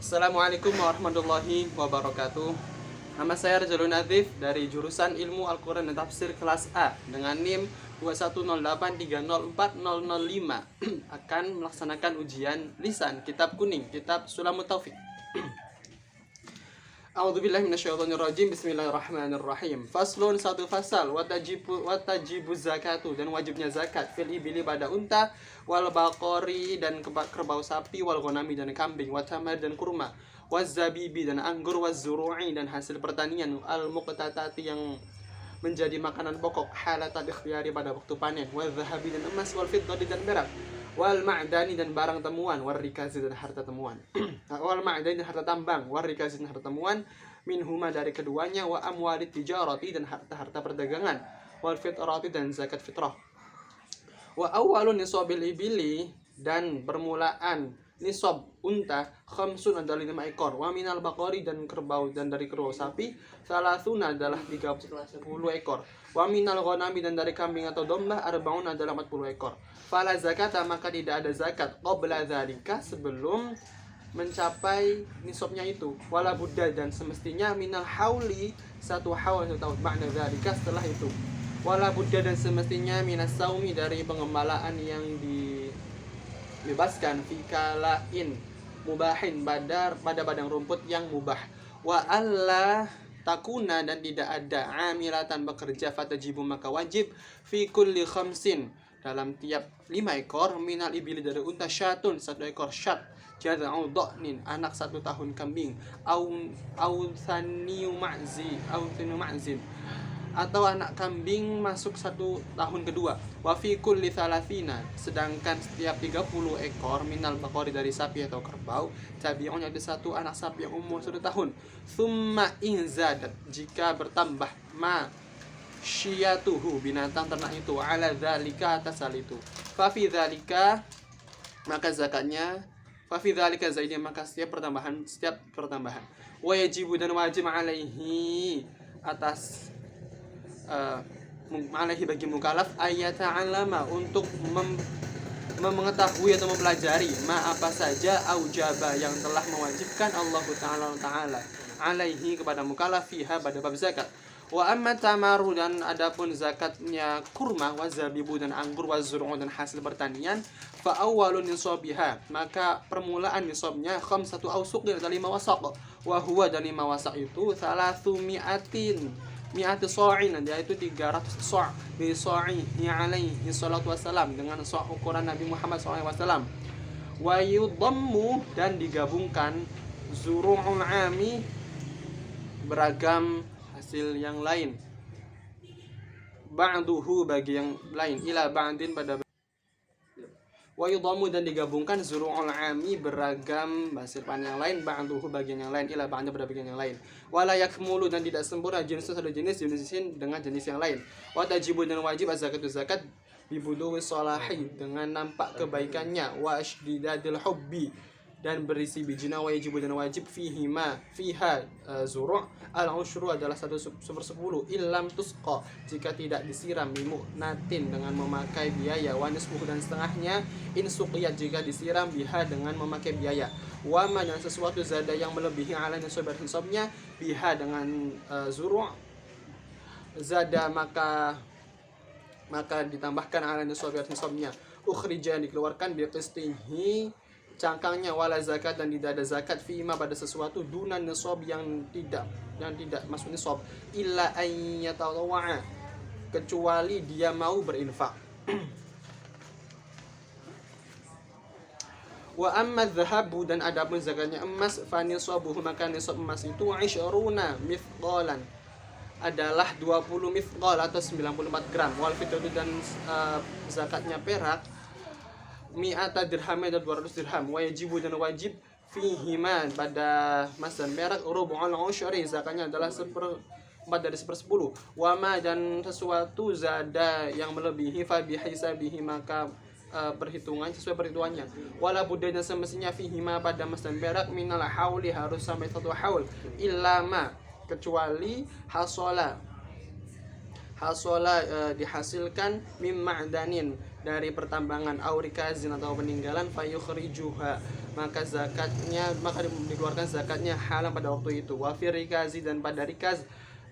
Assalamualaikum warahmatullahi wabarakatuh. Nama saya Rezalun Nazif dari jurusan Ilmu Al-Quran dan Tafsir kelas A dengan NIM 21083040005 akan melaksanakan ujian lisan Kitab Kuning, Kitab Sulamut Taufik. A'udzubillahi minasyaitonirrajim. Bismillahirrahmanirrahim. Faslun, satu fasal. Watajibu zakatu, dan wajibnya zakat. Fil ibili pada unta, wal baqori dan kerbau sapi, wal ghanami dan kambing, watamar dan kurma, wazabibi dan anggur, wazuru'i dan hasil pertanian, al muqtatati yang menjadi makanan pokok, halatal ikhtiyari pada waktu panen, wal zahabi dan emas, wal fiddati dan perak, wal ma'dani dan barang temuan, wal rikazi dan harta temuan. Wal ma'dani dan harta tambang, wal rikazi dan harta temuan, minhuma dari keduanya, wa amwalit tijarati dan harta perdagangan, wal fitrati dan zakat fitrah. Wa awwalun nisabil ibili, dan permulaan nisab unta, khamsun adalah 5 ekor, wa minal baqari dan kerbau, dan dari kerbau sapi, salasuna adalah 30 ekor, wa minal ghanami dan dari kambing atau domba, arbaun adalah 40 ekor. Fala zakata, maka tidak ada zakat, qabla dzalika, sebelum mencapai nisabnya itu, wala budda dan semestinya, minal hauli, 1 haul 1 tahun, makna dzalika setelah itu, wala budda dan semestinya, minas saumi dari pengembalaan yang dibebaskan, fikalain mubahin pada badang rumput yang mubah, wa alla takuna dan tidak ada amilatan bekerja, fatajibu maka wajib, fi kulli khamsin dalam tiap 5 ekor, minal ibili dari unta, syatun 1 ekor syat, jaza'u dha'nin anak 1 tahun kambing, au thaniyu ma'zin atau anak kambing masuk 1 tahun kedua, wa fi kulli thalathina sedangkan setiap 30 ekor, minal baqari dari sapi atau kerbau, tabi'un ada 1 anak sapi yang umur 1 tahun, thumma in zadat jika bertambah, ma syiyatuhu binatang ternak itu, ala dzalika atas hal itu, fa fi dzalika maka zakatnya, fa fi dzalika zaidnya maka setiap pertambahan, wa yajibu dan wajib alaihi atas alaihi bagi mukallaf, ayata'allama untuk mengetahui atau mempelajari, ma apa saja, aujaba yang telah mewajibkan Allah Ta'ala alaihi kepada mukallaf, fiha pada bab zakat. Wa amma tamaru dan adapun zakatnya kurma, wazabibu dan anggur, wazur'u dan hasil pertanian, fa awwalun nisabiha maka permulaan nisabnya, khamsatu awsuq dari 5 wasaq, wa huwa dan 5 wasaq itu 300 so'in, yaitu 300 so' bi so'ihi alaihi salatu wassalam, dengan so' ukuran Nabi Muhammad SAW. Wa yudammu dan digabungkan, zuru'ul ami beragam hasil yang lain, ba'duhu bagi yang lain, ila ba'din pada. Wa yudhamu dan digabungkan, zuru'ul ami beragam hasil panen yang lain, ba'duhu bagian yang lain, ila ba'da pada bagian yang lain. Wala yakmulu dan tidak sempurna, jenis satu jenisin dengan jenis yang lain. Wa tajibu dan wajib az-zakatu zakat, bibuduwi salahi dengan nampak kebaikannya, wa ashdidadil hubbi dan berisi bijina, wa yajibu dan wajib fiha zuru' al-ushru adalah 1/10, illam tusqa jika tidak disiram, bimu'natin dengan memakai biaya, wa nisfuhu dan setengahnya, in suqiyat jika disiram, biha dengan memakai biaya, wa ma dan sesuatu zada yang melebihi ala nisabnya, biha dengan zuru' zada maka ditambahkan ala nisabnya, ukhrija dikeluarkan, biqistihi cangkangnya, wala zakat dan tidak ada zakat, fima pada sesuatu, dunan nisab yang tidak masuk nisab, illa ayyatawwa'a kecuali dia mau berinfak. Wa amma dhahabu dan adapun zakatnya emas, fa nisabuhu maka nisab emas itu 20 mithqalan adalah 20 mithqal atau 94 gram, wal fitratu dan zakatnya perak, mi'ata dirham atau 200 dirham, wa yajibu dan wajib fihima pada emas dan perak, rubu'ul usyri zakatnya adalah 1/4 dari 1/10, wa ma dan sesuatu zada yang melebihi, fa bihisabihi maka perhitungan sesuai perhitungannya, wala budaya semestinya fihima pada emas dan perak, minal hauli harus sampai 1 haul, illa ma kecuali hasola dihasilkan, mim ma'danin dari pertambangan aurikazin atau peninggalan fayukhrijuha, maka dikeluarkan zakatnya halam pada waktu itu. Wa firikazi, dan pada rikaz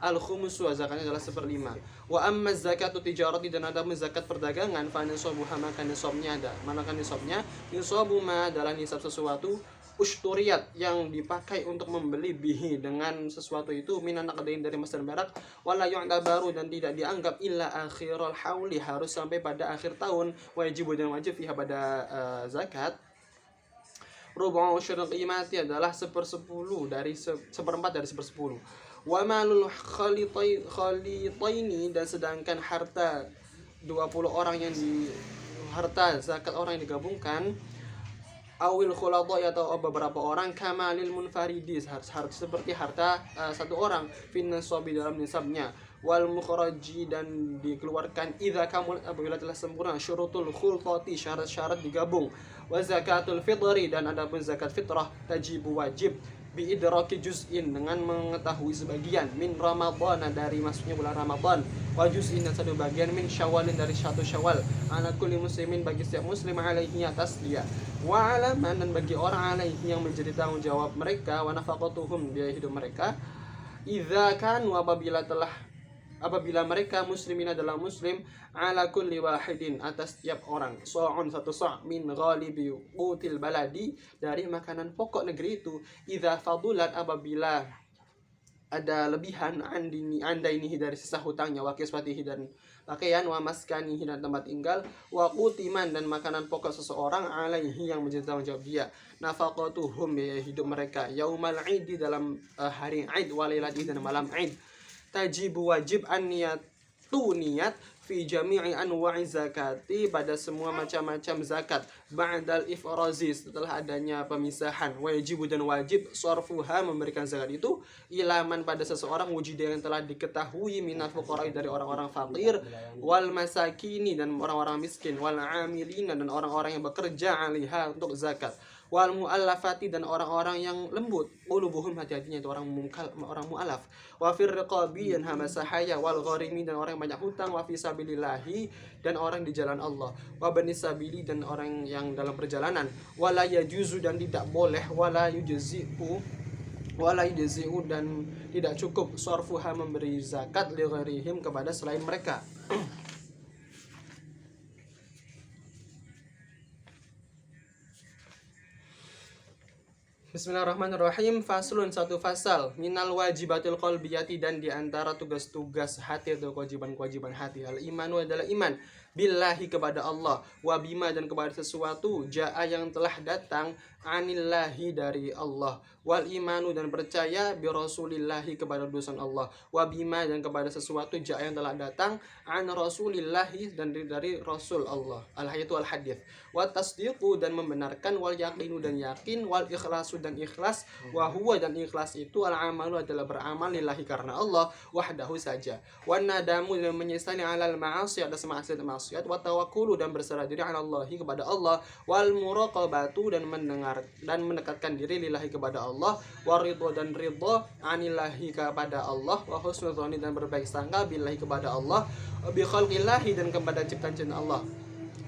al-khumusu, zakatnya adalah 1/5. Wa amma zakatu tijarati, dan ada zakat perdagangan fa nisabuha, maka nisabnya ada. Manakah nisabnya? Nisabu ma adalah nisab sesuatu usturiyat yang dipakai untuk membeli bihi dengan sesuatu itu minan naqdain dari emas dan perak, wala yu'tabaru, dan tidak dianggap illa akhirul hauli, harus sampai pada akhir tahun, wajib dan wajib fiha pada zakat. Rubu' usyur qimati adalah 1/10 dari 1/4 dari 1/10. Wa malul khalitaini, dan sedangkan harta 20 orang yang harta zakat orang yang digabungkan, awil khulata, atau beberapa orang, kamalil munfaridi, seperti harta satu orang, fin nasabi, dalam nisabnya, wal mukhraji, dan dikeluarkan idza kamul, apabila telah sempurna syurutul khulqati, syarat-syarat digabung, wa zakatul fitri, dan adapun zakat fitrah tajibu wajib bi idraki juz'in, dengan mengetahui sebagian, min ramadhan, dari masuknya bulan Ramadan, wa juz'in, dan satu bagian, min syawalin, dari 1 Syawal, ala kulli muslimin, bagi setiap muslim, alaihi, atas dia, wa alaman, dan bagi orang alaihi, yang menjadi tanggung jawab mereka, wa nafaqatuhum, biaya hidup mereka, idza kanu, apabila mereka muslimin adalah muslim, ala kulli wahidin, atas setiap orang, so'un, 1 so' min ghalibi qutil baladi, dari makanan pokok negeri itu, idza fadulat, apabila ada lebihan, andainihi, dari sisa hutangnya, wa kiswatihi, dan pakaian, wa maskanihi, dan tempat tinggal, wa qutiman, dan makanan pokok seseorang, alaihi, yang menjadi tanggung jawab dia, nafaqatuhum, biaya hidup mereka, yaumal aidi, dalam hari aid, walailati, dan malam aid, tajibu wajib an-niyatu, niat, fi jami'i anwa'i zakati, pada semua macam-macam zakat, ba'dal ifrazi, setelah adanya pemisahan, wajib, dan wajib, sarfuha, memberikan zakat itu, ilaman, pada seseorang, wujida, yang telah diketahui, minal fuqara, dari orang-orang fakir, wal masakini, dan orang-orang miskin, wal amilina, dan orang-orang yang bekerja alaiha, untuk zakat, wal mu'allafati, dan orang-orang yang lembut qulubuhum, hati-hatinya, itu orang mu'allaf, wa fir riqabi, dan hamba sahaya, wal gharimi, dan orang yang banyak hutang, wa fi sabilillahi, dan orang di jalan Allah, wa bani sabili, dan orang yang dalam perjalanan, wala yajuzu, dan tidak boleh, wala yujzi'u, dan tidak cukup, sarfuha, memberi zakat, li ghairihim, kepada selain mereka. Bismillahirrahmanirrahim. Faslun, 1 fasal, minal wajibatil qalbiyati, dan diantara tugas-tugas hati atau kewajiban-kewajiban hati, al imanu, adalah iman, billahi, kepada Allah, wa bima, dan kepada sesuatu, ja'a, yang telah datang, anillahi, dari Allah, wal imanu, dan percaya, bi rasulillahi, kepada utusan Allah, wa bima, dan kepada sesuatu, ja'a, yang telah datang, an rasulillahi, dan dari Rasul Allah, al-hayatu al-hadith, wa tasdiqu, dan membenarkan, wal yaqinu, dan yakin, wal ikhlasu, dan ikhlas, wa huwa, dan ikhlas itu, al-amalu, adalah beramal, lillahi, karena Allah, wahdahu saja, wan nadamu, dan menyesali, alal ma'asi, atas maksiat, wa tawakkulu, dan berserah diri, ala Allahi, kepada Allah, wal muraqabatu, dan mendekatkan diri, lillahi, kepada Allah, wa ridho, dan ridho, anillahi, kepada Allah, wa husnul dzanni, dan berbaik sangka, billahi, kepada Allah, bi khalqillahi, dan kepada ciptaan Allah,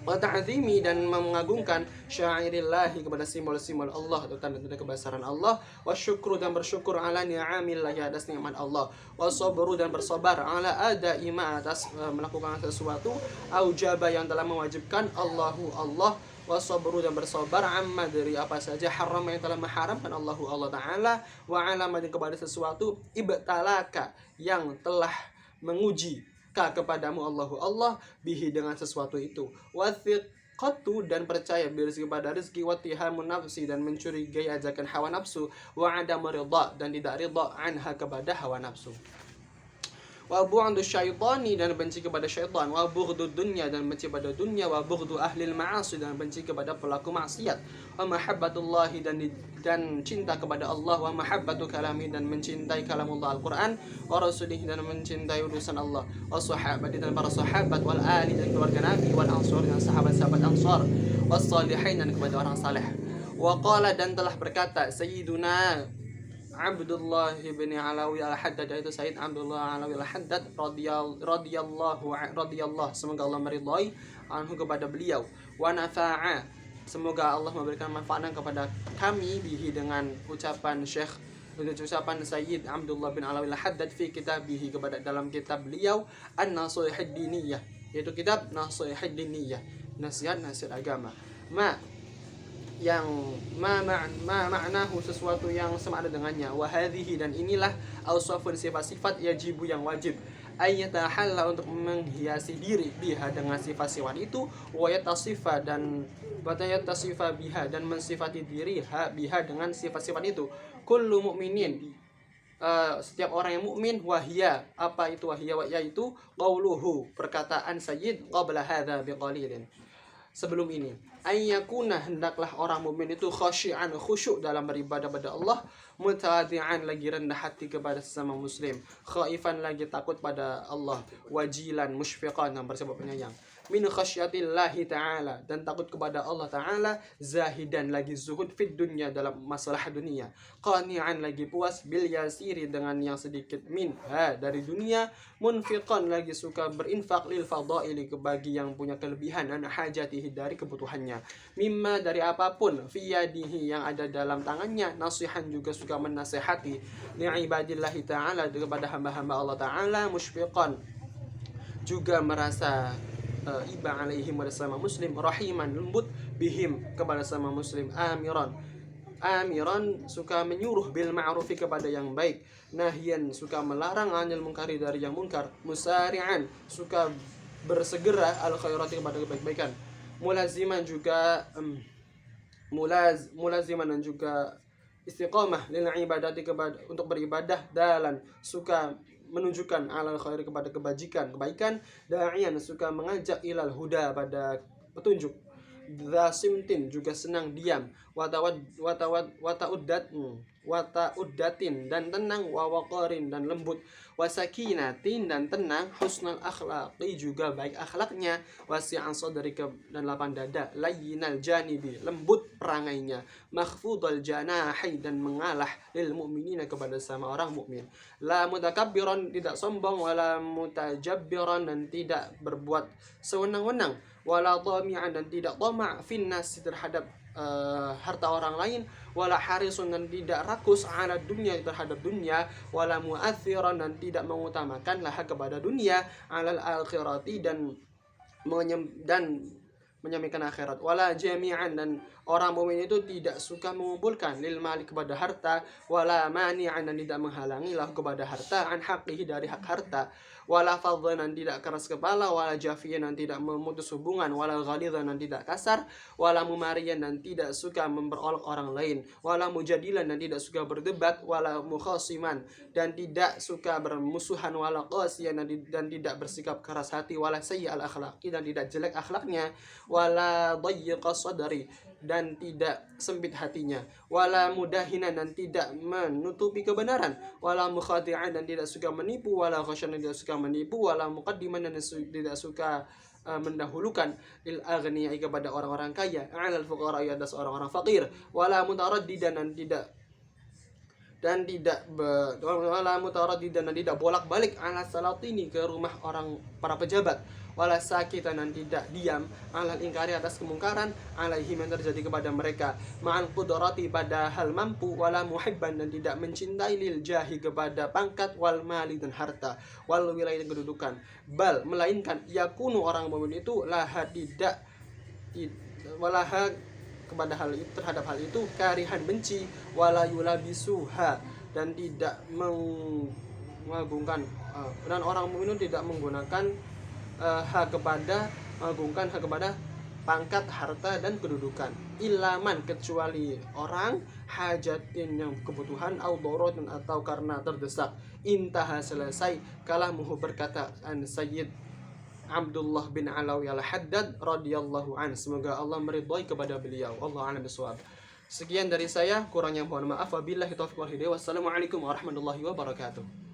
wa ta'zimi, dan mengagungkan, syairillahi, kepada simbol-simbol Allah atau tanda-tanda kebesaran Allah, wa syukru, dan bersyukur, ala ni'amillahi, atas nikmat Allah, wa sabru, dan bersabar, ala adaima, atas melakukan sesuatu, aujaba, yang telah mewajibkan, Allahu Allah, wa sabru, dan bersabar, amma, dari apa saja, haram, yang telah mengharamkan Allahu Allah Ta'ala, wa alama, dan kepada sesuatu, ibtalaka, yang telah menguji kepadamu Allahu Allah, bihi, dengan sesuatu itu, wathiqatu, dan percaya, berizki, kepada rezeki, watihamun nafsi, dan mencurigai ajakan hawa nafsu, wa adamu ridha, dan tidak ridha, anha, kepada hawa nafsu, wa bu'du syaitani, dan benci kepada syaitan, wa bughdu dunya, dan benci pada dunia, wa bughdu ahlil ma'asi, dan benci kepada pelaku maksiat, wa mahabbatullahi, dan cinta kepada Allah, wa mahabbatu kalami, dan mencintai kalamullah Al-Quran, wa rasulih, dan mencintai utusan Allah, wa sahabati, dan para sahabat, wal ali, dan keluarga Nabi, wal ansar, dan sahabat-sahabat ansar, was salihin, dan kepada orang saleh. Wa qala, dan telah berkata Sayyiduna Abdullah bin Alawi al-Haddad, yaitu Sayyid Abdullah Alawi al-Haddad radhiyallahu, semoga Allah meridhai, anhu kepada beliau, wa nafa'a, semoga Allah memberikan manfaat kepada kami bihi dengan ucapan Sayyid Abdullah bin Alawi al-Haddad fi kitabihi kepada dalam kitab beliau An-Nasihat Diniyah, yaitu kitab Nasihat Diniyah, nasihat agama. Yang maknahu sesuatu yang sama ada dengannya, wa hadhihi, dan inilah ausafun sifat-sifat yajibu yang wajib, ayyatahalla untuk menghiasi diri biha dengan sifat-sifat itu, wa yatasifa dan biha dan mensifati diri biha dengan sifat-sifat itu, kullu mu'minin, setiap orang yang mukmin, wahia, apa itu wahia, yaitu qauluhu, perkataan Sayyid qabla hadza biqalilin, sebelum ini, ayyakuna, hendaklah orang mukmin itu khasyi'an, khusyuk dalam beribadah pada Allah, mutadi'an, lagi rendah hati kepada sesama muslim, khaifan, lagi takut pada Allah, wajilan, musyfiqan, yang bersifat penyayang, min khasyatillahi ta'ala, dan takut kepada Allah ta'ala, zahidan, lagi zuhud fid dunya, dalam masalah dunia, qani'an, lagi puas bil yasiri, dengan yang sedikit, minha, dari dunia, munfiqan, lagi suka berinfak lil fadaili, bagi yang punya kelebihan, an hajatihi, dari kebutuhannya, mimma, dari apapun, fi yadihi, yang ada dalam tangannya, nasihan, juga suka menasehati, li ibadillahi ta'ala, kepada hamba-hamba Allah ta'ala, musyfiqan, juga merasa iba alaihim, pada sama muslim, rahiman, lembut, bihim, kepada sama muslim, amiran, suka menyuruh bil ma'rufi, kepada yang baik, nahyan, suka melarang anil munkari, dari yang munkar, musari'an, suka bersegera al khairati, kepada kebaikan, mulaziman, juga mulaziman, dan juga istiqamah lil ibadati, kepada untuk beribadah, dalan, suka menunjukkan alal khairi, kepada kebaikan, da'ian, suka mengajak ilal huda, pada petunjuk, dhasimtin, juga senang diam, wata'uddatin, dan tenang, wawaqarin, dan lembut, wasakinatin, dan tenang, husnul akhlaqi, juga baik akhlaknya, wasi'an sadri, dan lapang dada, layyinal janibi, lembut perangainya, makhfudal janahi, dan mengalah, lil mu'minina, kepada sama orang mukmin, la mutakabbiran, tidak sombong, wala mutajabbiran, dan tidak berbuat sewenang-wenang, wala dhami'an, dan tidak tama' finnas, terhadap harta orang lain, wala harisun, dan tidak rakus, ala dunia, terhadap dunia, wala mu'athiran, dan tidak mengutamakan laha, kepada dunia, alal akhirati, dan menyamikan akhirat, wala jami'an, dan orang mukmin itu tidak suka mengumpulkan, lil mali, kepada harta, wala mani'an, dan tidak menghalangi lah, kepada harta, an haqqihi, dari hak harta, wala fadhan, dan tidak keras kepala, wala jafiyan, dan tidak memutus hubungan, wala ghalidhan, dan tidak kasar, wala mumariyan, dan tidak suka memperolok orang lain, wala mujadilan, dan tidak suka berdebat, wala mukhasiman, dan tidak suka bermusuhan, wala qasiyan, dan tidak bersikap keras hati, wala sayyi'al akhlaqi, dan tidak jelek akhlaknya, wala dayyiqa sadri, dan tidak sempit hatinya, wala mudahinan, dan tidak menutupi kebenaran, wala mukhadi'an, dan tidak suka menipu, wala khasyan, dan tidak suka menipu, wala muqaddiman, dan tidak suka mendahulukan, lil aghniyai, kepada orang-orang kaya, 'alal fuqara, atas orang-orang fakir, wala mutaraddidan, dan tidak bolak-balik, ala salatini, ke rumah orang para pejabat, wala sakitan, dan tidak diam, alal ingkari, atas kemungkaran, alaihim, yang terjadi kepada mereka, ma'al qudrati, pada hal mampu, wala muhibban, dan tidak mencintai, lil jahi, kepada pangkat, wal mali, dan harta, wal wilayah, dan kedudukan, bal, melainkan, yakunu, orang mukmin itu, walaha, kepada hal itu, terhadap hal itu, karihan, benci, wala yulabisuha, dan tidak mengagungkan, dan orang mukmin tidak menggunakan hak kepada pangkat, harta, dan kedudukan, ilaman, kecuali orang, hajatin, yang kebutuhan, au dorotin, atau karena terdesak, intaha, selesai, kalamuhu, perkataan Sayyid Abdullah bin Alawi al-Haddad radhiyallahu an, semoga Allah meridhai kepada beliau. Wallahu a'lam bishawab. Sekian dari saya, kurangnya mohon maaf. Wabillahi taufiq wal hidayah. Wassalamualaikum warahmatullahi wabarakatuh.